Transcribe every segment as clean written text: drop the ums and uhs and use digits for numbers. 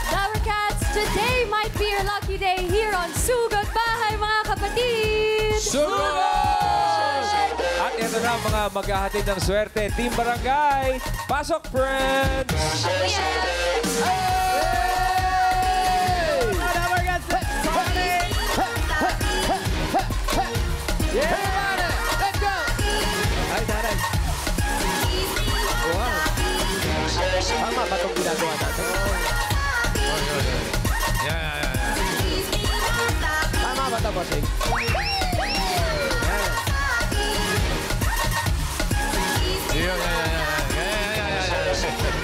Dower Cats, today might be your lucky day here on Sugod Bahay, mga kapatid! Sugod! At ito na ang mga maghahatid ng swerte. Team Barangay, pasok, friends! Dower Cats, party! Yeah! Let's go! Ay, taray. Wow. Tama ba itong ginagawa natin? Tama ba ito, bossing?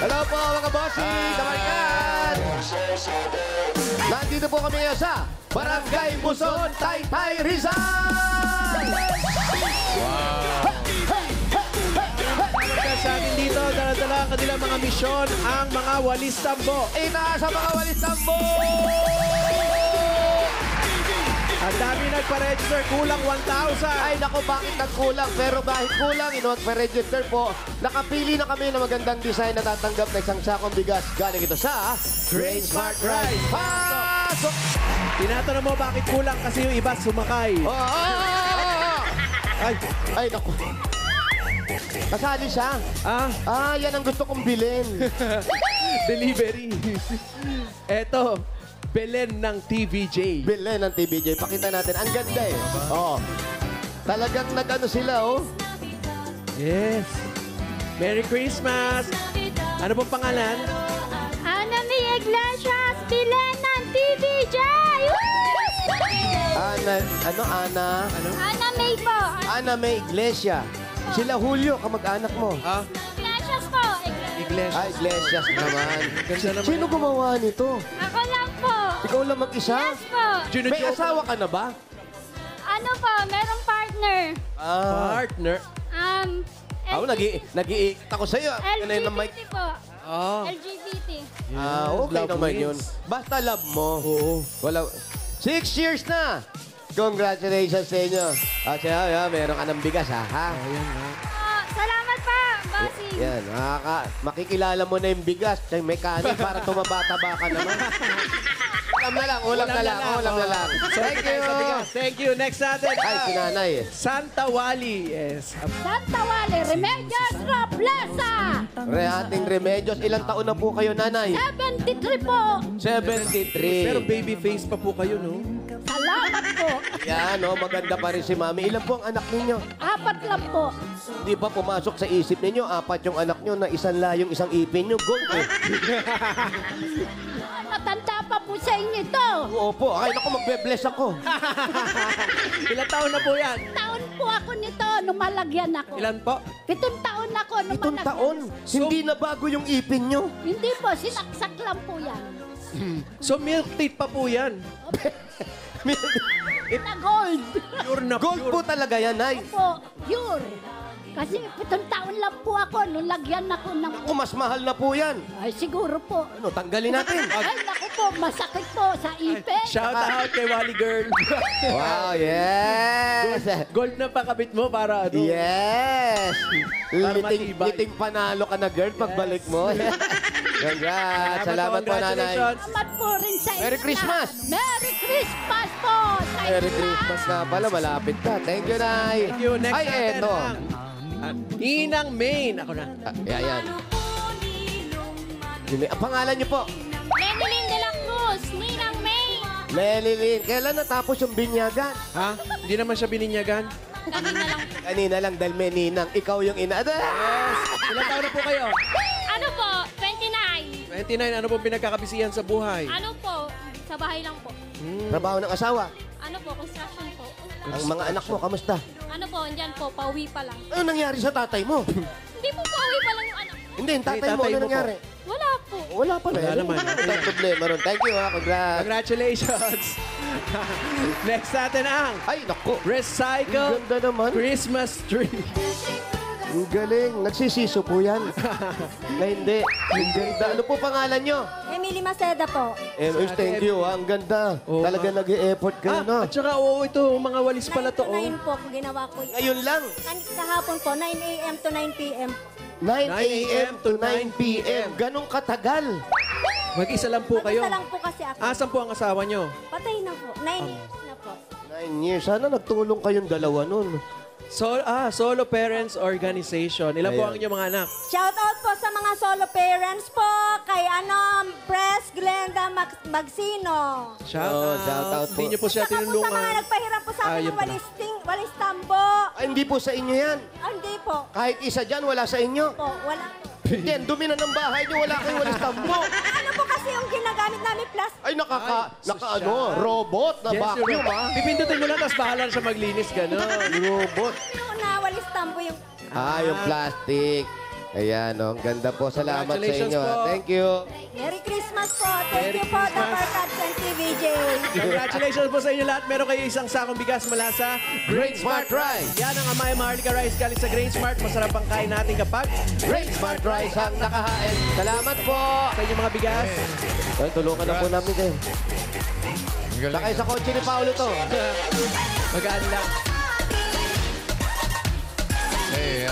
Hello po mga bossing, kamarkan! Nandito po kami ngayon sa Barangay Buson, Taytay, Rizal! Sa atin dito, dala-dala ang kanilang mga misyon, ang mga walis tambo. Itaas ang mga walis tambo! Ang dami nagpa-register, kulang 1,000. Ay, naku, bakit nagkulang? Pero kahit kulang, inuwag-pa-register po. Nakapili na kami ng magandang design na tatanggap na isang sakong bigas. Galing ito sa Grain Smart Rice. Pasok! Tinatanong mo bakit kulang kasi yung iba sumakay. Ay, naku. Kasali siya. Yan ang gusto kong bilhin. Delivery. Eto, Belen ng TVJ. Belen ng TVJ. Pakita natin. Ang ganda eh. Oo. Talagang nag-ano sila, oh. Yes. Merry Christmas. Ano pong pangalan? Ana May Iglesias, Belen ng TVJ! Ana? Ana May po. Ana May Iglesia. Sila Julio, kamag-anak mo. Iglesias po. Iglesias. Iglesias naman. Ganda naman. Sino gumawa nito? Ako lang po. Ikaw lang mag-isa? Yes po. May asawa ka na ba? Ano po, merong partner. Partner. Nag-iikot ako sa'yo. LGBT po. LGBT. Okay Love naman wins. yun. Basta love mo. Oo. Wala. 6 years na! Congratulations sa inyo. At siya, meron ka ng bigas, ha? Ayan nga. Salamat pa, bossing. Yan, makikilala mo na yung bigas. Yung mechanic para tumabata-ba ka naman. Ulam na lang. Thank you. Thank you. Next natin. Ay, sinanay. Santa Wali. Yes. Santa Wale, Remedios Roblesa. Rehating Remedios. Ilang taon na po kayo, nanay? 73 po. 73. Pero baby face pa po kayo, no? Salamat po. Yan, no? Maganda pa rin si mami. Ilan po ang anak ninyo? 4 lang po. Hindi pa pumasok sa isip ninyo, 4 yung anak nyo na isang layong isang ipin nyo. Gold eh. Matanda pa po sa inyo ito. Opo, ay naku, magbe-bless ako. Ilang taon na po yan? Taon po ako nito nung malagyan ako. Ilan po? 7 taon ako nung 7 malagyan. taon. Hindi na bago yung ipin nyo. Hindi po, sinaksak lang po yan. So milk teeth pa po yan. Na gold. Pure na Gold pure. po talaga yan, ay. Po, pure. Kasi 7 taon lang po ako nung lagyan ako ng... Naku, mas mahal na po yan. Ay, siguro po. Ano, tanggalin natin. Ay, naku po, masakit po sa ipin. Shout out kay Wally Girl. Wow, yes. Gold na pakabit mo para ano? Yes. Para matibay. Liting panalo ka na, girl, pagbalik mo. Congrats. Salamat po, nanay. Congratulations. Salamat po rin sa inyo. Merry Christmas. Merry Christmas po. sa Merry inyo. Christmas na pala. Malapit ka. Thank you, nay. Thank you. Next Ay, natin eto. ang Inang Main. Ako na. Yan. Ang pangalan niyo po? Menilyn de la Cruz, Ninang May. Lelilin. Kailan natapos yung binyagan? Ha? Hindi naman siya bininyagan? Kanina lang. Kanina lang dahil may ninang. Ikaw yung ina. Ilang taon na po kayo? Ano po? 29. 29. Ano pong pinagkakabisihan sa buhay? Ano po? Sa bahay lang po. Trabaho ng asawa. Ano po? Construction po. Ang mga anak mo, kamusta? Ano po? Andyan po. Pauwi pa lang. Ano nangyari sa tatay mo? Hindi po pauwi pa lang yung anak. Hindi, yung tatay mo, tatay ano mo nangyari? Wala po. Wala pa Wala naman. Wala problema ron. Thank you, ha. Congrats. Congratulations! Next natin ang Ay, naku. Recycle Ang ganda naman. Christmas Tree. Ang galing. Nagsisiso po yan. Na hindi. Ang ganda. Ano po pangalan nyo? Emily Emily Maceda po. Thank you. Ang ganda. Talaga nag-e-effort kayo, no? At saka, ito, mga walis pala to. 9 po, ginawa ko. Ngayon lang. Kahapon po, 9 a.m. to 9 p.m. 9 a.m. to 9 p.m. Ganong katagal. Mag-isa lang po kayo. Mag-isa lang po kasi ako. Asan po ang asawa nyo? Patay na po. 9 years na po. 9 years. Sana nagtulong kayong dalawa nun. Solo Parents Organization. Ilan po Ayan. ang inyong mga anak? Shout out po sa mga solo parents po. Kay Pres Glenda Magsino. Shout out po. Hindi nyo po siya Saka po sa mga tinulungan. nagpahirap po sa akin Ayun ng pala. walis tambo. Ay, hindi po sa inyo yan. Hindi po. Kahit isa dyan, wala sa inyo. Po, wala po. Hindi, ang dumi na ng bahay nyo. Wala kayong walis tambo. Ano po kasi yung ginagamit namin plus? Ay, robot na vacuum, ha? Pipindutin mo lang, tapos bahala na siya maglinis. Ganon. Robot. Yung na walis tambo yung... Yung plastic. Ayan, ang ganda po. Salamat sa Congratulations inyo. po. Thank you. Merry Christmas po. Thank Merry you po, The Christmas. Barkads and TVJ. Congratulations po sa inyo lahat. Meron kayo isang sakong bigas mula sa Great Smart Rice. Yan ang Amaya Maharlika Rice galing sa Great Smart. Masarap ang kain natin kapag Great Smart Rice ang nakahain. Salamat po. sa inyong mga bigas. Ay, tulungan na po namin kayo. Lakay sa kotse ni Paolo to. Magaan lang. Hey,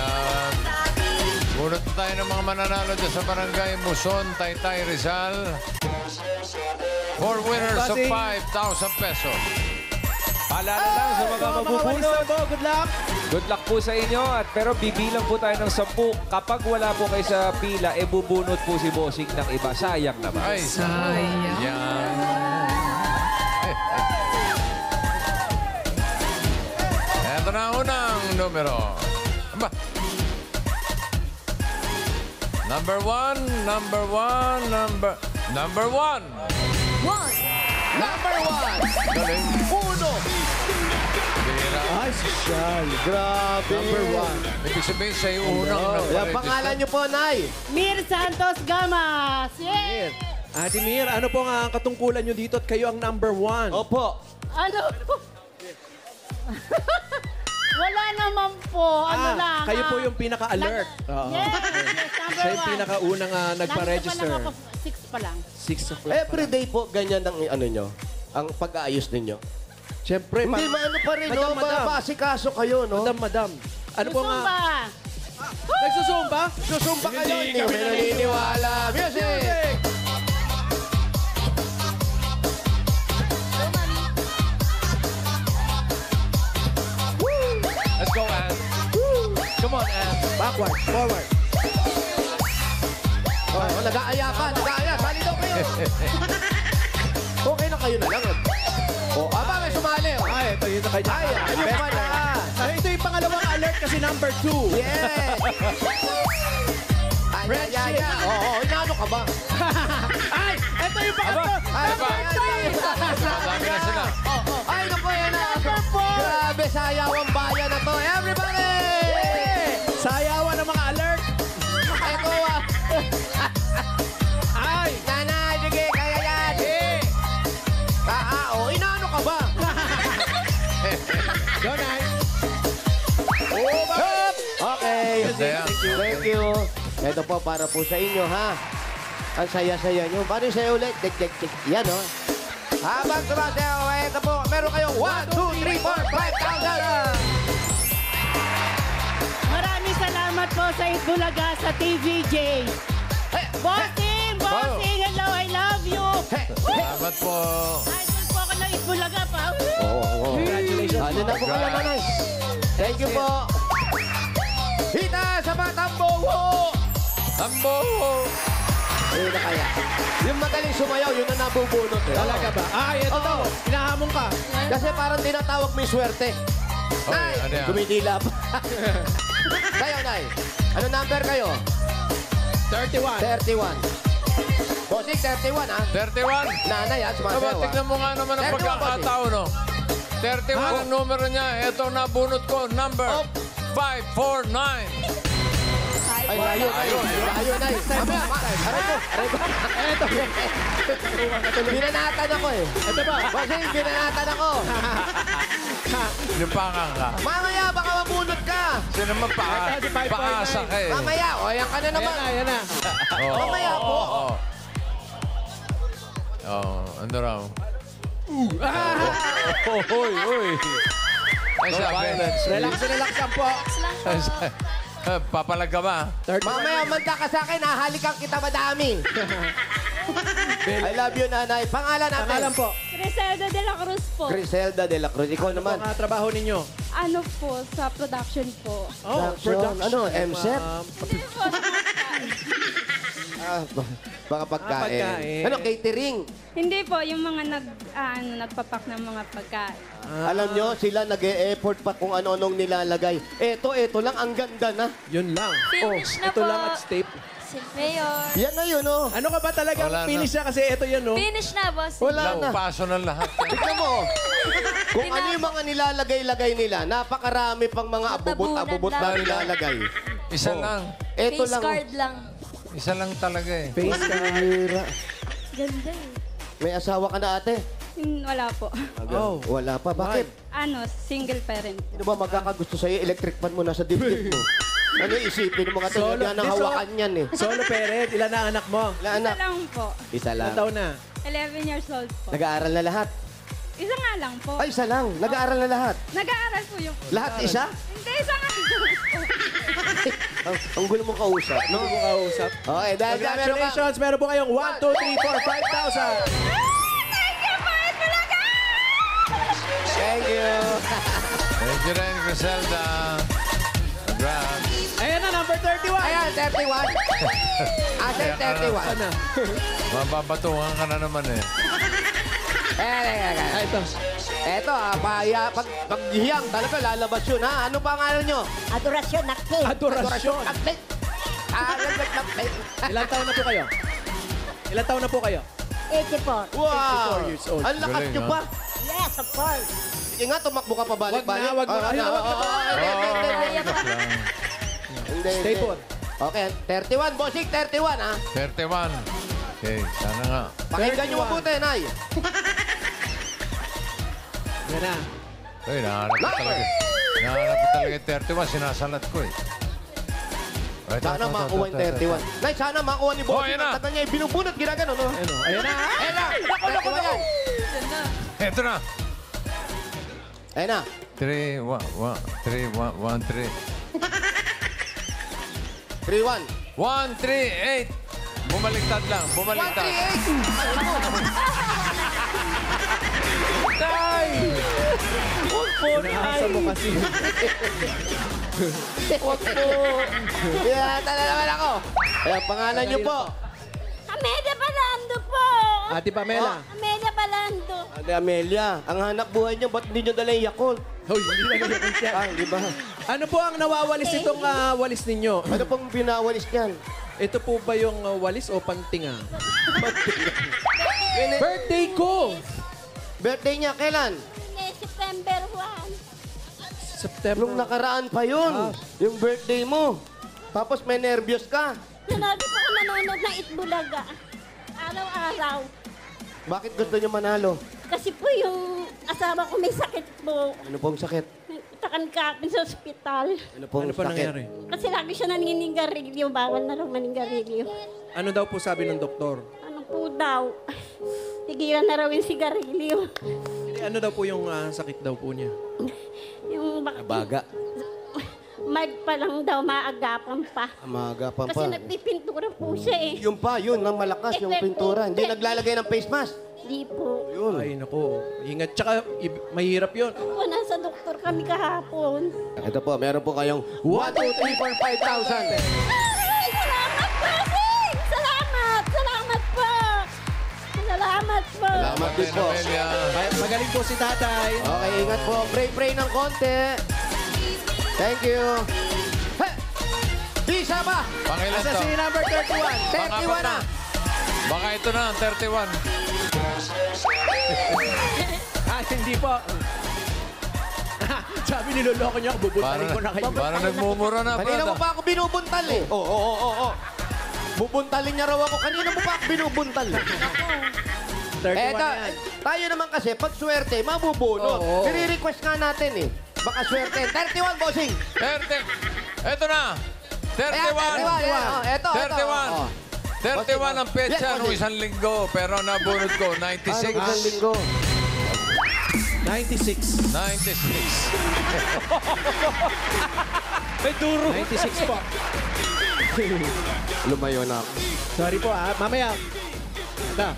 bunot na tayo ng mga mananalo dyan sa barangay Muson, Taytay, Rizal. 4 winners of Bossing. 5,000 pesos. Paalala lang sa mga mabubunot. Good luck. Good luck po sa inyo. Pero bibilang po tayo ng 10. Kapag wala po kayo sa pila, bubunot po si Bossing ng iba. Sayang naman. Ay, sayang. Yan. Ito na ang unang numero. Aba. Number one. Number 1. Galing. Uno. Bira. Ay, social. Grabe. Number 1. Ibig sabihin sa'yo unang Ang nagpa-register. pangalan niyo po, Nay. Mir Santos Gamas. Mir. Ate Mir, ano po ang katungkulan nyo dito at kayo ang number 1? Opo. Ano po? Wala naman po. Ano lang. kayo po yung pinaka-alert. Oo. Yes, number Siya yung 1. pinaka-unang nagpa-register. Nandito pa lang ako, 6 pa lang. 6 o'clock. Everyday po, ganyan ang ano nyo. Ang pag-aayos ninyo. Siyempre, Hindi, maano pa rin, no? Madam. Masikaso kayo, no? Madam. Ano po nga? Susumba. Nagsusumba? Susumpa kayo. Hindi kami naniniwala. Music! Let's go, Ann. Come on, Ann. Backward, forward. Nag-aaya pa, nag-aaya. Sali daw kayo. Okay na kayo na lang. May sumali. Ay, ito yun na kayo. Ay, ayun pala. Ito yung pangalawang alert kasi number 2. Yes! Ay, inaano ka ba? Ay, ito yung pangalawang. Madami na sila. Ay, naku, yan na. Grabe, sayawang bayan na to. Everybody! Sayawan ng mga alert. Eko, Ay, nanay, sige, kaya yan. Inaano ka ba? go night. Okay. Ganda yan. Thank you. Ito po, para po sa inyo, ha? Ang saya-saya nyo. Paano yung saya ulit? Tik. Yan, oh. Habang tumasayaw, ito po, meron kayong 1, 2, 3, 4, 5,000! Maraming salamat po sa Itbulaga sa TVJ. Bossing! Bossing! Hello, I love you! Salamat po. Idol po ako ng Itbulaga pa. Congratulations. Ano na po kayo, nanay? Thank you po. Hita sa matambo! Tambo! Ayun na kaya. Yung magaling sumayaw, yun na nabubunot. Talaga ba? Ay, ito. Oo. Hinahamon ka. Kasi parang tinatawag may swerte. Nay, ano yan? gumidila pa. Kayo, Nay. Ano number kayo? 31. 31. Bossing, 31, ha? 31. Nanay, ha? Aba, Sumasayaw, ha? tignan mo nga naman ang 31, pagkakataon, no? 31 ang numero niya. Ito nabunot ko. Number 549. Ay, layo, Nay. Mamaya, aray ko. Ito. Binanatan ako, eh. Ito ba? Bossing, binanatan ako. Lipangan ka. Mamaya, baka mabunot ka. Kasi naman Ito, si 549. paasa ka eh. Mamaya, o, yan ka na naman. Ayan na. Oo, Mamaya po. oo, oo. Ano raw? Uy. Ay, sabi. Relax na relax lang po. Papalag ka ba? Mamaya, manda ka sa akin, hahalikan kita madami. I love you, nanay. Pangalan natin. Pangalan po. Griselda de la Cruz po. Griselda de la Cruz. Ikaw Ano naman. po ang trabaho ninyo? Ano po, sa production po. Oh, Production. Ano, MCET? Baka pagkain. pagkain. Ano, catering? Hindi po, yung mga nagpapak ng mga pagkain. Alam nyo, sila nag-e-effort pa kung ano-anong nilalagay. Eto lang, ang ganda na. Yun lang. Finish na Ito po. lang at tape. Si Mayor. Yan na yun, oh. Ano ka ba talagang Wala na. finish na? Kasi ito yan, no? Finish na, boss. Wala na. Paso ng lahat. Tignan mo, oh. Kung ano yung mga nilalagay-lagay nila, napakarami pang mga abubot-abubot na Tabunan lang. nilalagay. Isa lang. Eto Face lang. card lang. Isa lang talaga eh. Face card. Hira. Ganda eh. May asawa ka na, ate? Wala po. Oh. Wala pa. Bakit? Single parent. Sino ba magkakagusto sa'yo? Electric fan mo nasa dibdib mo. Ano isipin ng mga tayo? Yan ang hawakan yan eh. Solo parent. Ilan na anak mo? Wala anak. Isa lang po. Isa Ilan lang. taon na? 11 years old po. Nag-aaral na lahat. Isa nga lang po. Ay, isa lang. Nag-aaral na lahat. Nag-aaral po yung... Lahat isa? Hindi, isa nga. Ang gulo mong kausap. Ano mo kausap? Okay, dahil dyan meron ka. Congratulations! Meron po kayong 1, 2, 3, 4, 5,000! Thank you. Thank you rin, Griselda. Congrats. Ayan na, number 31! Ayan, 31. Asa yung 31? Ano? Mababatuhan ka na naman eh. Eh, Ito. eto, paghiyang talaga lalabas yun, ha? Ano pangalan nyo? Adorasyon active. Adorasyon. Update. Ilan taon na po kayo? Ilan taon na po kayo? 84. Wow! 84 years old. Ang lakas Galing, nyo ha? pa. Yes, of course. Sige nga, tumakbo ka pa balik-balik. Wag na. Ay, wag na po. Stay put. Okay, 31, bossing, 31, ha? 31. Okay, sana nga. Pakinggan nyo 31. mabuti, Nay. Yan na. Uy, nahanap ko talaga. Nahanap ko talaga yung 31. Sinasalat ko eh. Ay, Sana makuha yung 31. Nay, sana makuha ni Oh, bossing. ayan na. Ang tagal niya, binubunot, ginagano, no? Ano? Ayan na. Ayan na! Naku! Ito na. Ayan na. 3, 1, 3. 3-1. 1, 3, 8. Bumaliktad lang. Bumaliktad. 1-3-8. Inaasa mo kasi. Yeah, tala naman ako. Ayan, pangalan nyo po. Amelia Palando po. Ate Pamela. Amelia Palando. Ate Amelia, ang hanap buhay nyo, ba't hindi nyo dala yung Yakult? Hoy, hindi na nagiging siya. Ah, di ba? Ano po ang nawawalis itong walis ninyo? Ano pong binawalis niyan? Ito po ba yung walis o pantinga? Birthday ko! Birthday niya, kailan? September 1. September. Nung nakaraan pa yun. Yung birthday mo. Tapos may nervyos ka. Lagi po ako nanonood ng Itbulaga. Araw-araw. Bakit gusto niyo manalo? Kasi po yung asawa ko may sakit po. Ano pong sakit? Takan kapin sa ospital. Ano pong Ano po sakit? nangyari? Kasi lagi siya naninigarilyo. Bawal na raw manigarilyo. Ano daw po sabi ng doktor? Ano po daw? Tigilan na raw yung sigarilyo. Ano daw po yung sakit daw po niya? Yung Baga. mag pa lang daw maagapan pa. Amaga pa Kasi pa. nagpipintura po siya eh. Yung pa, yun, ang malakas, yung pintura. Hindi naglalagay ng face mask. Di po. Yun. Ay, nako. Ingat. Tsaka, mahirap yun. Po, nasa doktor kami kahapon. Ito po, meron po kayong 1, 2, 3, 4, 5,000. Ay, salamat po, Sing! Salamat! Salamat po! Salamat po! Salamat din po. Amelia. Magaling po si tatay. Okay, ingat po. Pray ng konti. Thank you. Hey! Isa pa! Pangilan Asa to? si number 31? 31 na. Baka ito na, 31. Hindi po. Sabi niloloko niyo ako, bubutaling ko na kayo. Para nagmumura na, Kanina mo brada. pa ako binubuntal eh. Oo. Bubuntalin niya raw ako. Kanina mo pa ako binubuntal. 31 Eto, na yan. tayo naman kasi, pag swerte, mabubunot. Oo. Nire-request nga natin eh. Baka swerte. 31, bossing. 30. Ito na. 31. Ayan, 31. Eto. 31. Oh. 31 ang petsa nung isang linggo, pero nabunod ko, 96. Isang linggo. 96. 96. May duro. 96 po. Lumayo na ako. Sorry po mamaya. Ito.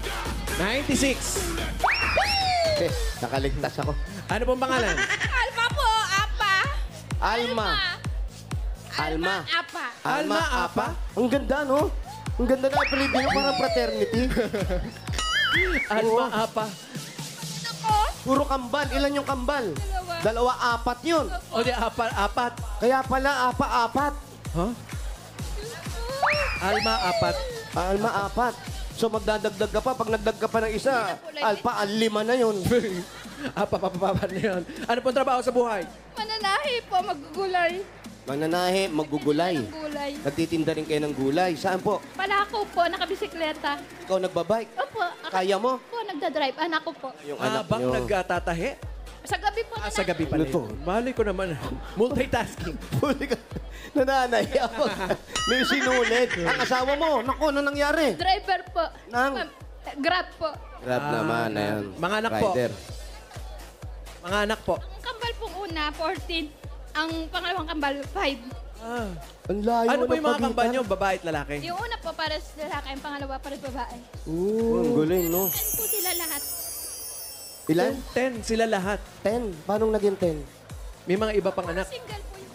96. Nakaligtas ako. Ano pong pangalan? Alma po, apa. Alma. Alma. Apa. Alma Apa? Ang ganda, no? Ang ganda na apelido niyo, parang fraternity. Alma Apa. Ako. Puro kambal. Ilan yung kambal? Dalawa. 2, 4 yun. O di apat. Kaya pala, 4. Huh? Alma Apat. Alma, 4. So magdadagdag ka pa. Pag nagdag ka pa ng isa, alpa, 5 na yun. Apa na yun. Ano pong trabaho sa buhay? Mananahi po, maggugulay. Mananahe, magugulay. Gulay. Nagtitinda rin kayo ng gulay. Saan po? Palako po, nakabisikleta. Ikaw nagbabike? Opo. Kaya mo? Po, nagdadrive. Anak ko po. Yung anak Habang niyo. nagtatahe? Sa gabi po na Sa gabi pala Ano to? yun. Mali ko naman. Multitasking. Huli ka. Nananay ako. May sinulid. Ang asawa mo, naku, ano nangyari? driver po. Nang? Grab po. Grab naman, ayan. Mga anak po. Rider. Mga anak po. Ang kambal pong una, 14. Ang pangalawang kambal, 5. Ang layo Ano po ng yung mga pagitan. kampanya nyo? Babae at lalaki? Yung una po para sa lalaki, ang pangalawa para sa babae. Ang guling, no? Ano po sila lahat? Ilan? 10 sila lahat. 10. Paano naging 10? May mga iba pang anak. Single po yung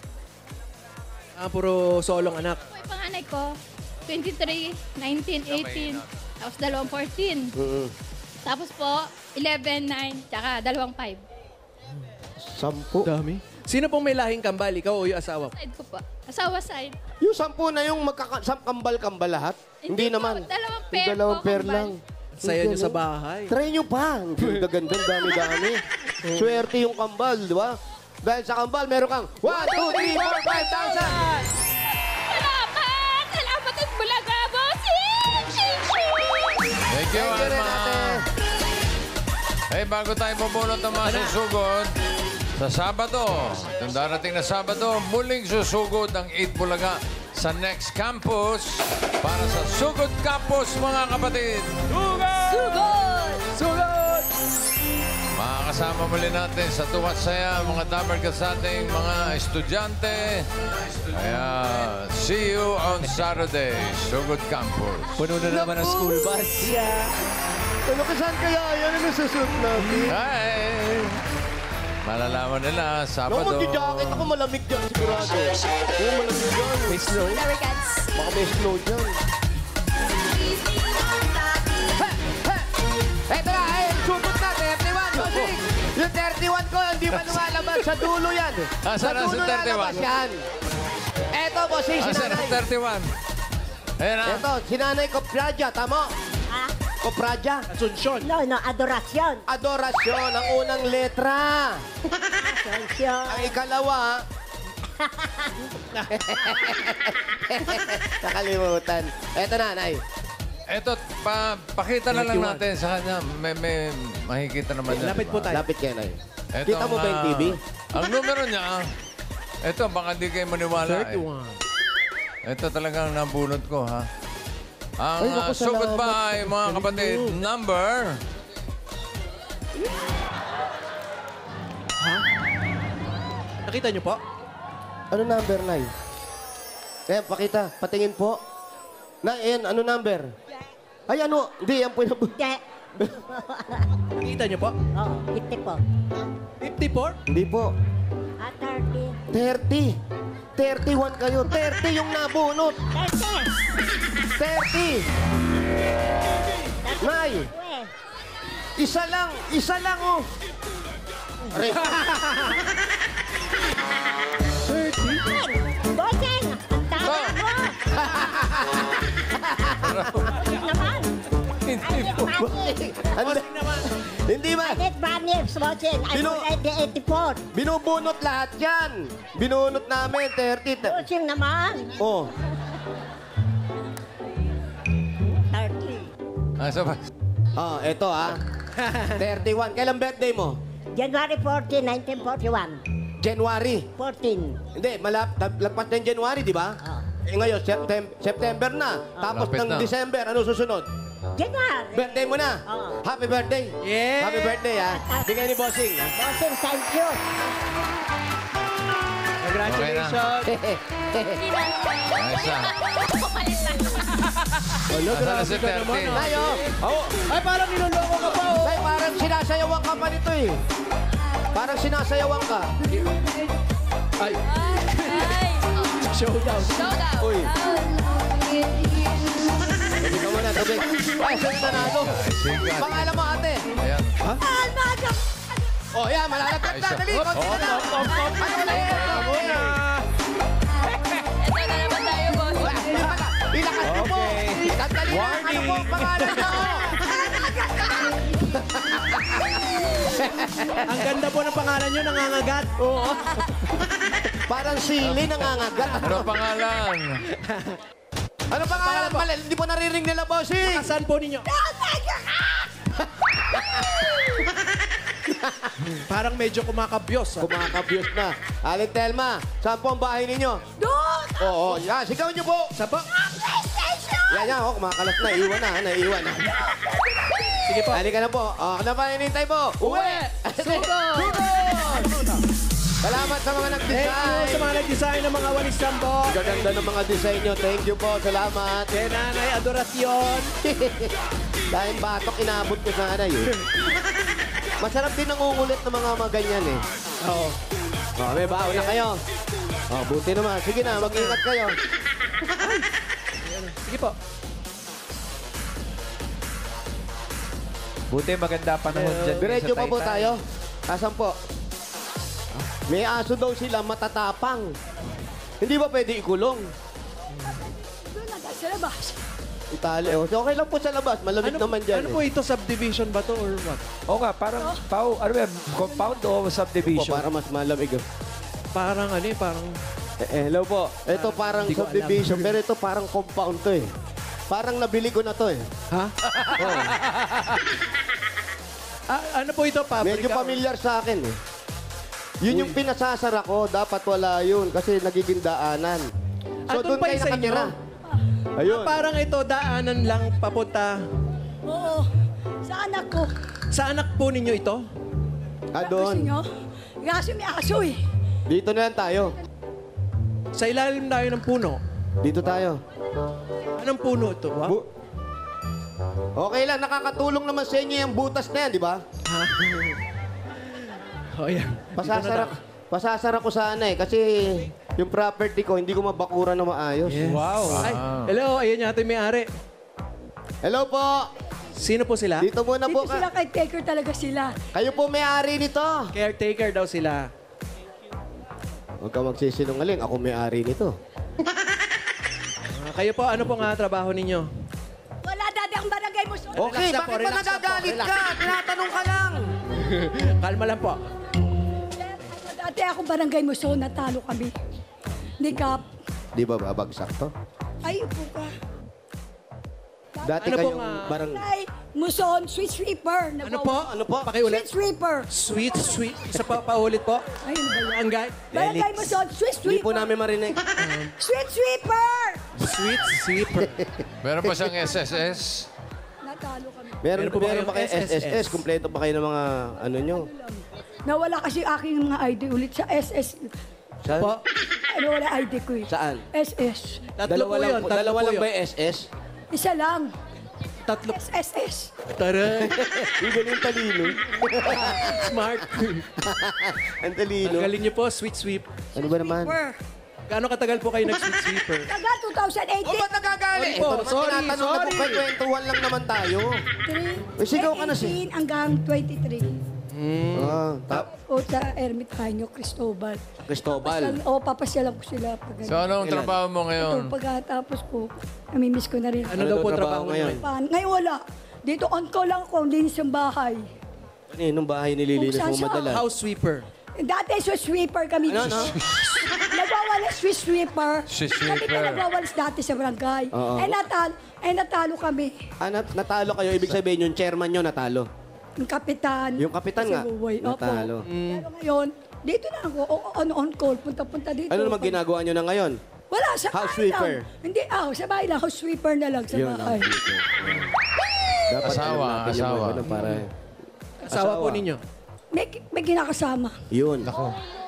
Puro solong anak. po yung panganay ko. 23, 19, 18. Tapos 14. Tapos po, 11, 9, tsaka 5. 10. Dami. Sino pong may lahing kambal? Ikaw o yung asawa? Side ko po. Asawa side. Yung 10 na yung kambal-kambal lahat? Hindi po, naman. dalawang Yung pair dalawang po, pair kambal. lang. Saya nyo sa bahay. Try nyo pa. Ang ganda-ganda, dami-dami. Swerte yung kambal, di ba? Dahil sa kambal, meron kang 1, 2, 3, 4, 5,000! Salamat! Salamat at bulaga, bossing! Thank you, Thank you rin, ate. Alma. Eh, bago tayo pumulot ng mga susugod, sa Sabado, itong darating na Sabado, muling susugod ang 8 Bulaga sa Next Campus para sa Sugod Campus, mga kapatid. Sugod! Sugot! Makakasama muli natin sa tuwat saya, mga dabarkas sa ating mga estudyante. Kaya, see you on Saturday, Sugod Campus. Puno na naman ang school bus. Ano saan kaya yan ang nasusuot natin? Hi! Malalaman nila, Naku, Sabado. mag-jacket ako, malamig dyan sigurado. Oo, malamig dyan. May snow? Americans. Baka may snow dyan. Eto na, supot na, 31. Bossing. Yung 31 ko, hindi pa lumalabas. Sa dulo yan. Asan na dulo sa 31? lalabas yan. Eto, bossing, Asan ang sinanay. 31? Ayan na. Eto, sinanay ko, Pradya, tamo. Kopradya. Asunsyon. No, adorasyon. Adorasyon, ang unang letra. Adorasyon. Ang ikalawa, nakalimutan. Eto na, Nay. Eto, pakita na lang natin sa kanya. May makikita naman yan. Lapit po tayo. Lapit kayo, Nay. Eto Kita mo ba yung TV? Ang numero niya, eto, baka di kayo maniwala. 31. Ito talagang nabunot ko, ha? Ang Ay, naku, sugod salamat. pa ay, mga kapatid, number... Nakita nyo po? Ano number, Nay? Eh, pakita. Patingin po. Nay, ayan, ano number? Ay, ano? Hindi, yan po yung... Hindi. Nakita nyo po? Oo, 50 po. 54? Hindi po. 30. 30. 31 kayo. 30 yung nabunot. 30. 30. Nay, isa lang, oh. Aray. Bossing! Ang tama mo! Naman! Hindi po. Ano? Hindi ba? Net Branips, bossing. I Bino- will the 84. Binubunot lahat yan. Binunot namin, 30. Bossing naman. Oh, 30. Asa ba? eto 31. Kailan birthday mo? January 14, 1941. January. 14. Hindi, lagpas na yung January, di ba? Oh. ngayon, September na. Tapos Lapit ng na. December, ano susunod? January. Birthday mo na. Oo. Happy birthday. Yeah. Happy birthday, ha. Bigay ni Bossing, ha. Bossing, thank you. Congratulations. Ayos na. Hello, Nasaan na grabe si ka naman. 13? Nay, oh. Oh. Ay, parang niloloko ka pa, oh. Nay, parang sinasayawan ka pa nito, eh. Parang sinasayawan ka. Ay, Ay. showdown. Showdown. Uy. Tubig ka muna, tubig. Ay, saan nanalo? Sikat. Pangalan mo, ate. Ayan. Almaga. Oh, yan, malalagat na. Dali, konti na lang. Ano na yan? Ito na naman tayo, boss. Ilakas niyo po. Sandali lang. Ano po ang pangalan niyo? Ang ganda po ng pangalan nyo, nangangagat. Oo. Parang sili nangangagat. Ano pangalan? Ano pangalan? Mali, hindi po naririnig nila, bossing. Saan po ninyo? Parang medyo kumakabyos. ah. Kumakabyos na. Aling Telma, saan po ang bahay ninyo? Doon. Oo, yan. Sigaw niyo po. Sa po? Yan. Oh, kumakalas na. Iwan na. Naiwan na. Sige po. Halika na po. Ano pa hinintay mo? Uwi! Sugod! Salamat sa mga Thank you nag-design. sa mga nag-design ng mga walis sambok. Gaganda ng mga design nyo. Thank you po. Salamat. Kay Nanay Adoracion. Dahil batok, inabot ko sana yun. Masarap din nangungulit ng mga ganyan eh. Oo. Oh, may baon na kayo. Oh, buti naman. Sige na, mag-ingat kayo. Sige po. Buti maganda panahon dyan. Diretso sa pa po Taytay. tayo. Asan po? May aso daw sila matatapang. Hindi ba pwede ikulong? Doon na sa labas. Itali. Oh, okay lang po sa labas. Malamig naman dyan. Ano po ito, subdivision ba to or what? Oo nga, parang ano ba yan? Compound o Po, subdivision? para mas malamig. Oh. Parang ano eh, parang... Hello po. Ito parang Hindi ko subdivision, pero ito parang compound to eh. Parang nabili ko na to eh. Ha? Ano po ito, pabrika? Medyo familiar sa akin eh. Yun yung pinasasara ko. Dapat wala yun kasi nagiging daanan. So Andun doon pa kayo yung sa nakatira. inyo? Ayun. Parang ito, daanan lang papunta. Oo. Sa anak ko. Sa anak po ninyo ito? Gusto Doon. nyo? Kasi may aso eh. Dito na lang tayo. Sa ilalim tayo ng puno. Dito tayo. Anong puno ito? Wow. Okay lang, nakakatulong naman sa inyo yung butas na yan, di ba? Ha? Oh, yan. Pasasara ko sana eh, kasi yung property ko, hindi ko mabakura na maayos. Yes. Wow. Ay, hello, ayan yata yung may-ari. Hello po! Sino po sila? Dito muna po. Dito sila kay Taker talaga sila. Kayo po may-ari nito. Caretaker daw sila. Huwag ka magsisinungaling, ako may-ari nito. Kayo po, ano po nga trabaho ninyo? Wala dati ang barangay mo. Okay, Relax lang po, bakit ba relax lang po, nagagalit relax. ka? Tinatanong ka lang. Kalma lang po. Dati ako barangay mo, so natalo kami. Ni Kap. Di ba babagsak to? Ay, upo ka. Dati Ano po kayong nga? barang... Ay, Muson, Sweet Sweeper. Ano po? Ano po? Pakiulit. Sweet Sweeper. Sweet, sweet. Isa pa, paulit po. Ay, ano ba yun? Ang guy. Barangay Muson, Sweet Hindi po Sweeper. namin marinig. Sweet Sweeper! Sweet sweeper. Meron pa siyang SSS? Natalo kami. Meron Meron po ba meron ba kayo kayong SSS? SSS? Kumpleto ba kayo ng mga ano nyo? Nawala kasi aking mga ID ulit sa SS. Saan? Po, Ano wala ID ko eh. Saan? SS. tatlo po yun. Tatlo Dalawa po lang yun. ba yung SS? Isa lang. Tatlo. SSS. Taray. Hindi yung talino. Smart. Ang talino. Ang galing niyo po, sweet sweep. Ano ba naman? Per. Gaano katagal po kayo nag-sweet sweeper? Taga 2018. O ba't nagagalit? Sorry po, Ito naman sorry, tinatanong na sorry. po, kwentuhan lang naman tayo. Uy, sigaw ka na siya. 18 hanggang 23. O sa Ermitaño, Cristobal. Cristobal. O, papasyalan ko sila. Pag, So, anong Kailan? trabaho mo ngayon? Ito, pagkatapos ko, namimiss ko na rin. Ano daw po trabaho ngayon? ngayon? Ngayon wala. Dito on call lang ako, linis yung bahay. Kaninong bahay nililinis Kung mo saan siya? madalas? House sweeper. Dati Swiss sweeper kami. Ano? Nagwawalis Swiss sweeper. Swiss Kami sweeper. pa nagwawalis dati sa barangay. Oo. Natalo kami. Natalo kayo, ibig sabihin yung chairman nyo natalo. Yung kapitan. Yung kapitan Kasi nga, buhay. Opo. natalo. Pero ngayon, dito na ako, on call, punta-punta dito. Ano naman ginagawa nyo na ngayon? Wala, sa bahay Housesweeper. lang. Hindi, sa bahay lang. House sweeper na lang sa Yun, bahay. Dapat Asawa, alam natin yung asawa. mga ganun para... Asawa po ninyo. May kinakasama. Yun.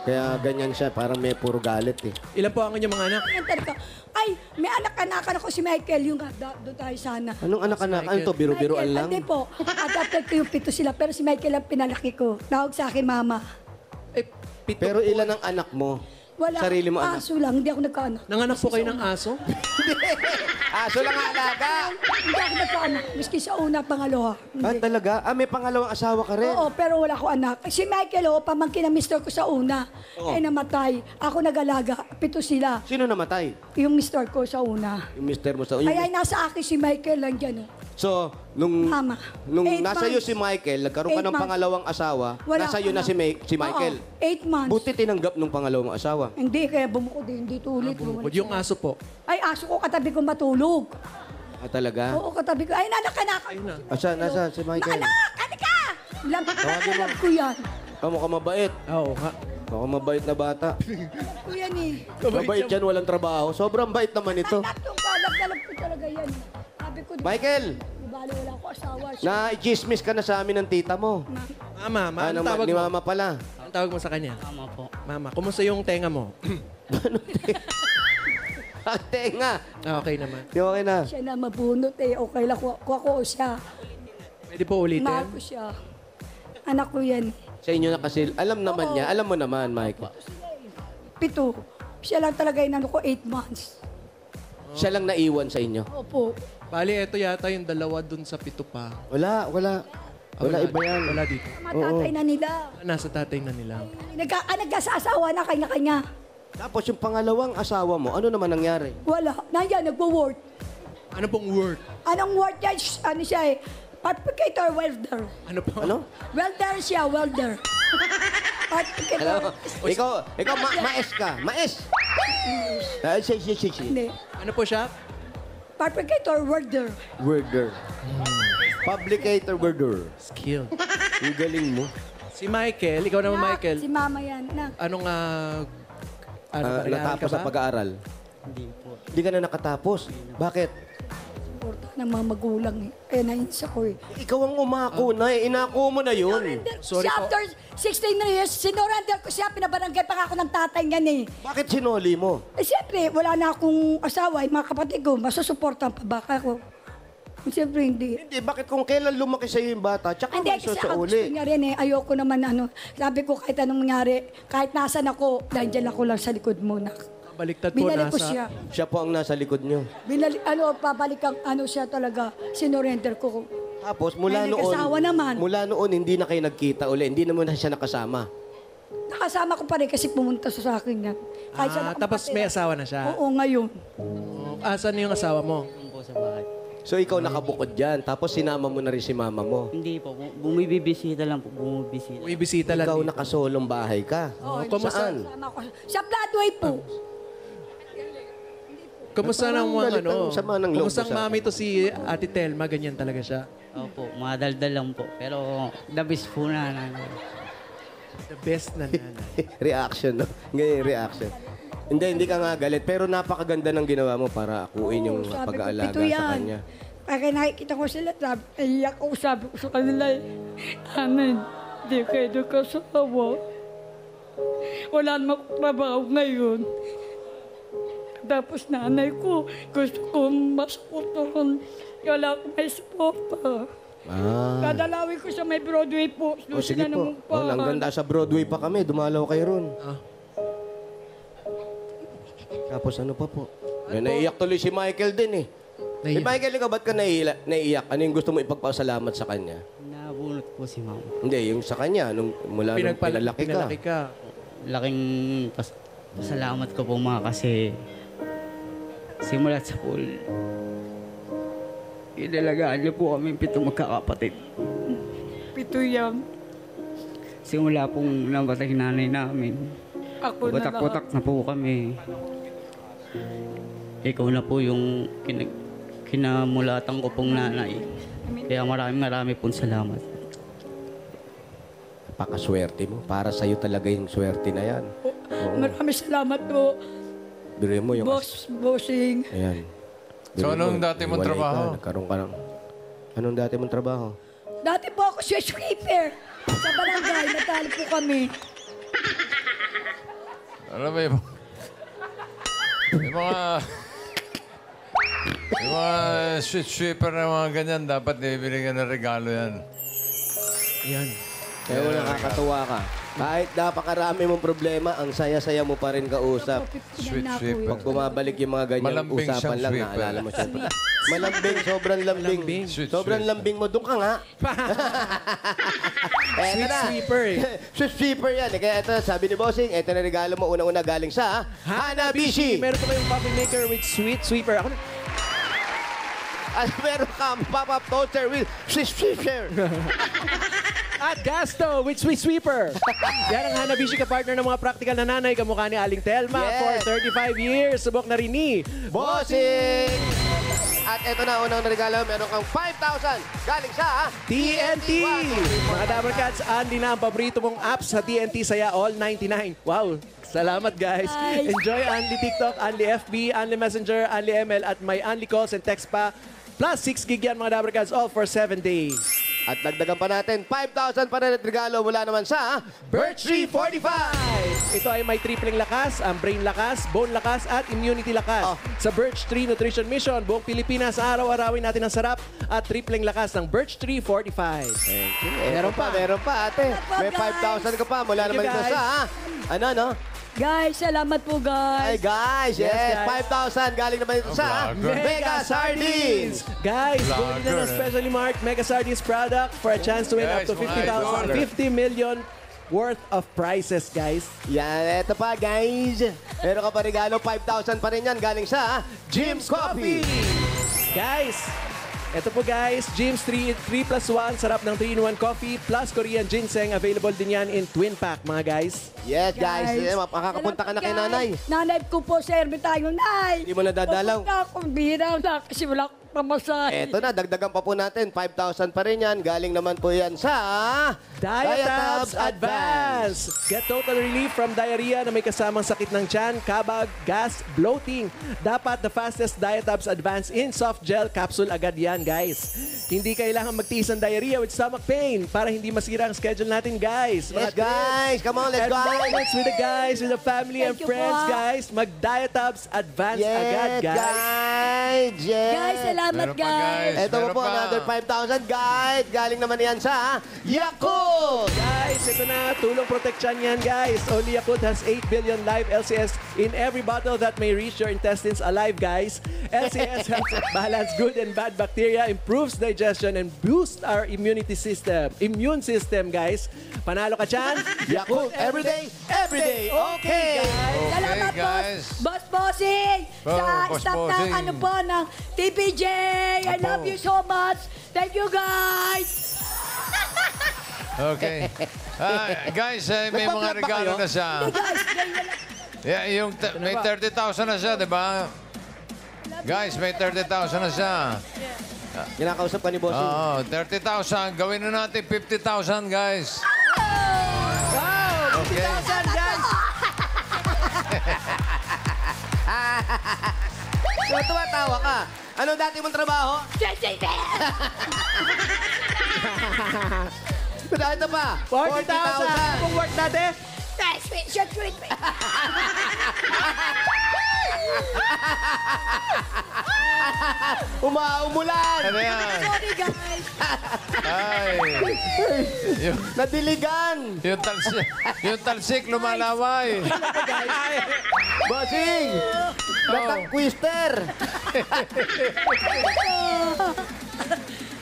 Kaya ganyan siya, parang may puro galit eh. Ilan po ang inyong mga anak? Yan talaga. Ay, may anak-anakan ako si Michael, yung doon tayo sana. Anong anak-anak? Ano to? Biro-biroan Michael, lang? Hindi po. Adopted ko yung 7 sila, pero si Michael ang pinalaki ko. Tawag sa akin, mama. Eh, pito Pero po. ilan ang anak mo? Wala. Sarili mo anak? Aso lang, hindi ako nagkaanak. Nanganak po kayo ng aso? Aso lang ang alaga! Hindi ako nagkaanak. Miski sa una, pangalawa. Ah, Hindi. talaga? Ah, may pangalawang asawa ka rin? Oo, pero wala ko anak. Si Michael, pamangkin ng mister ko sa una. Oo. Namatay. Ako nag-alaga. 7 sila. Sino namatay? Yung mister ko sa una. Yung mister mo sa... Kaya nasa akin si Michael lang dyan. So, nung Mama. nung 8 nasa iyo months. si Michael, nagkaroon ka 8 ng months. pangalawang asawa, Wala nasa ko iyo na si, si Michael. Oo, 8 months. Buti tinanggap nung pangalawang asawa. Hindi, kaya bumukod eh. Hindi tulit. Bumukod. Yung aso po. Ay, aso ko katabi ko matulog. Ah, talaga? Oo, katabi ko. Ay, nanak. Ayun na. Asa, nasa si Michael? Anak, ano ka? Alam ko yan. Oh, mukhang mabait. Oo nga. Mukhang mabait na bata. Alam ko yan eh. Mabait yan, walang trabaho. Sobrang bait naman ito. Anak yung kalap ko talaga yan. Sabi ko, Michael, di bali wala ko asawa. na-chismis ka na sa amin ng tita mo. Mama, anong tawag Ni mo? mama pala. Anong tawag mo sa kanya? Tama po. Mama, kumusta yung tenga mo? Ate nga. Okay naman. Di okay na. Siya na mabunot eh. Okay lang kuha ko siya. Pwede po ulitin? Mahal ko siya. Anak ko yan. Sa inyo na kasi, alam naman niya, alam mo naman, Michael. 7. Siya lang talaga yung ko 8 months. Siya lang naiwan sa inyo. Opo. Bali, ito yata yung dalawa dun sa pito pa. Wala. Wala, iba yan. Wala dito. Matatay na nila. Nasa tatay na nila. Nagkaasawa na kanya-kanya. Tapos yung pangalawang asawa mo, ano naman nangyari? Wala. Nandiyan, nagpo-work. Ano pong word? Anong work niya? Ano siya eh? Fabricator welder. Ano po? Ano? Welder siya, welder. Fabricator. Ikaw, maes ka. Maes. Si. Hindi. Ano po siya? Fabricator welder. Worder. Publicator worder. Skill. Ang galing mo. Si Michael, ikaw naman Michael. Si mama yan. Na. Anong, nag-aaral Natapos ka ba? sa pag-aaral. Hindi po. Hindi ka na nakatapos. Bakit? Suporta ng mga magulang eh. Kaya nainsa ko eh. Ikaw ang umako na eh. Inako mo na yun. Sorry siya po. after 16 years, sinorender ko siya. Pinabarangay pa nga ako ng tatay niyan eh. Bakit sinoli mo? Eh siyempre, wala na akong asawa. Yung mga kapatid ko, masusuportan pa baka ko. Siyempre hindi. Hindi, bakit kung kailan lumaki sa'yo yung bata, tsaka Hindi, may kasi ang gusto susauli? niya rin eh. Ayoko naman sabi ko kahit anong mangyari, kahit nasan ako, nandiyan ako lang sa likod mo na. Baliktad po, Binalik ko nasa... siya. Siya po ang nasa likod nyo. Pabalik ang siya talaga. Sinorender ko. Tapos mula May noon, nag-asawa naman. mula noon hindi na kayo nagkita uli. Hindi naman na siya nakasama. Nakasama ko pa rin kasi pumunta sa akin yan. Kahit siya tapos may asawa na siya. Oo, ngayon. Asan yung asawa mo? Doon po sa bahay. So ikaw nakabukod dyan, tapos sinama mo na rin si mama mo. Hindi po. Bumibisita lang po. Bumibisita. May bisita lang Ikaw dito. nakasolong bahay ka. Kumusta? Saan? Kasama ko. Sa Broadway po. Kumusta Parang ng galit ang sama ng loob Kumusta mo sa mami to si Ate Telma? Ganyan talaga siya. Opo, madaldal lang po. Pero the best po na nanay. The best na nanay. Reaction, no? Ganyan yung reaction. Hindi ka nga galit. Pero napakaganda ng ginawa mo para akuin yung Sabi ko, pag-aalaga "Pito sa yan." kanya. Kaya nakikita ko sila, iyak ko, sabi ko sa kanila, Amen, di kayo nagkasawa. Wala namang trabaho ngayon. Tapos nanay ko, gusto ko masuportahan. Wala akong may suporta. Dadalawin ko sa may Broadway po. O sige po. Ang ganda sa Broadway pa kami. Dumalaw kayo ron. Tapos ano pa po? Naiiyak tuloy si Michael din eh. Si Michael, ikaw ba't ka naiiyak? Ano yung gusto mo ipagpasalamat sa kanya? Nabunot po si mama. Hindi, yung sa kanya, mula nung pinalaki ka. Laking pasalamat ko po mga kasi simulat sa pool, inalagaan niyo po kami 7 magkakapatid. 7 yan. Simula pong nabatay nanay namin. Ako na lahat. Batak-batak na po kami. Ikaw na po yung kinamulatan ko pong nanay. Kaya marami pong salamat. Pakaswerte mo. Para sa'yo talaga yung swerte na yan. Maraming salamat po. Biro mo yung... Bossing. Ayan. So, anong dati mong hiwalay trabaho? ka, nagkaroon ka ng... Anong dati mong trabaho? Dati po ako sa sweeper. Sa barangay, natalo po kami. Alam mo yung mga... Yung mga sweeper na mga ganyan, dapat ibigay ng regalo yan. Yan. Kaya mo nakakatuwa ka. Kahit napakarami mong problema, ang saya-saya mo pa rin kausap. Sweet na sweeper. Pag bumabalik yung mga ganyan Malambing usapan siyang lang, sweeper. naalala mo siya. Malambing, sobrang lambing. Sweet Sobrang sweeper. lambing mo. Doon ka nga. Sweet sweeper eh. Sweet sweeper yan. Kaya ito, sabi ni Bossing, ito na regalo mo unang-una galing sa Hanabishi. Meron pa kayong coffee maker with sweet sweeper. Ako At meron kang pop-up toaster with sweet sweeper. At Gasto with Sweet Sweeper. Yan ang Hanabishi ka-partner ng mga practical na nanay kamukha ni Aling Telma Yes. for 35 years. Subok na rin ni Bossing! At ito na, unang regalo, meron kang 5,000 galing sa TNT. Mga Dabber Cats, Andy na ang paborito mong apps sa TNT Saya All 99. Wow! Salamat guys. Nice. Enjoy Andy TikTok, Andy FB, Andy Messenger, Andy ML at may Andy Calls and Text pa. Plus 6 gig yan mga Dabber Cats all for 7 days. At dagdagan pa natin, 5,000 pa rin at regalo mula naman sa Birch Tree 45! Ito ay may tripleng lakas, ang brain lakas, bone lakas, at immunity lakas. Oh. Sa Birch Tree Nutrition Mission, buong Pilipinas, araw-arawin natin ang sarap at tripleng lakas ng Birch Tree 45. Meron pa. Meron pa, ate. May 5,000 ka pa mula Thank you, naman ito guys. sa, no? Guys, salamat po Ay, guys. guys, Yes, yes. guys. 5,000 galing naman ito sa vlogger. Mega Sardines. Guys, bumili na ng Vlogger, specially marked Mega Sardines product for a chance to win up Guys, to mga idol. 50 million worth of prizes, guys. Yan, eto pa, guys. Meron ka pa regalo, 5,000 pa rin yan galing sa Jim's Coffee. Guys, eto po guys, Jim's 3+1, sarap ng 3-in-1 coffee plus Korean ginseng. Available din yan in twin pack, mga guys. Yes, guys. Makakapunta ka na kay nanay. Nanay ko po, serve tayo, nay. Hindi mo nadadalaw. Pupunta akong bihira na kasi wala akong pamasahe. Eto na, dagdagan pa po natin. 5,000 pa rin yan. Galing naman po yan sa Diatabs Advance. Get total relief from diarrhea na may kasamang sakit ng tiyan, kabag, gas, bloating. Dapat the fastest Diatabs Advance in soft gel capsule agad yan, guys. Hindi kailangan magtiis ng diarrhea with stomach pain para hindi masira ang schedule natin, guys. Yes, guys. Come on, let's go. Moments with the guys, with the family and Thank you friends, po. guys. Mag-Diatabs Advance agad, Yes, guys. guys. Yes. Guys, salamat Meron pa, guys. guys. Ito Meron po, pa. another 5,000, guys. Galing naman yan sa Yakult. Guys, ito na, tulong protection yan, guys. Only Yakult has 8 billion live LCS in every bottle that may reach your intestines alive, guys. LCS helps balance good and bad bacteria, improves digestion, and boosts our immune system, guys. Panalo ka dyan. Yakult, everyday, everyday. Okay. Salamat, guys. Boss Bossing! Oh, Sa Boss staff Bossing. ng ng TPJ! I love you so much! Thank you, guys! Okay. Guys, may mga Nagpa-vlog ba regalo kayo? na siya. Guys, ganyan lang. Yeah, may 30,000 na siya, di ba? Guys, may 30,000 na siya. Kinakausap ka ni Bossing. Oo, 30,000. Gawin na natin 50,000, guys. Wow! Okay. Saan, guys? So, tumatawa ka. Ano dati mong trabaho? Dahil pa. 40,000! Kung work natin? Sweet. Umulan. Ano yan? Sorry, guys. Ay. Nadiligan. Yung talsik lumalaway. Bossing. Natang twister.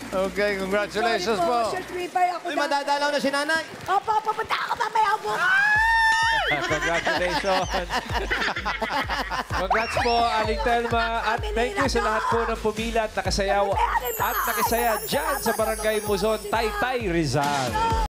Okay, congratulations po. Sweet sweeper ako Uy, na. madadalaw na si nanay. Opo, pupunta ako mamaya po. Congratulations. Congrats po, Aling Telma. At thank you sa lahat po ng pumila at nakasayaw at nakisaya dyan sa Barangay Muzon, Taytay, Rizal.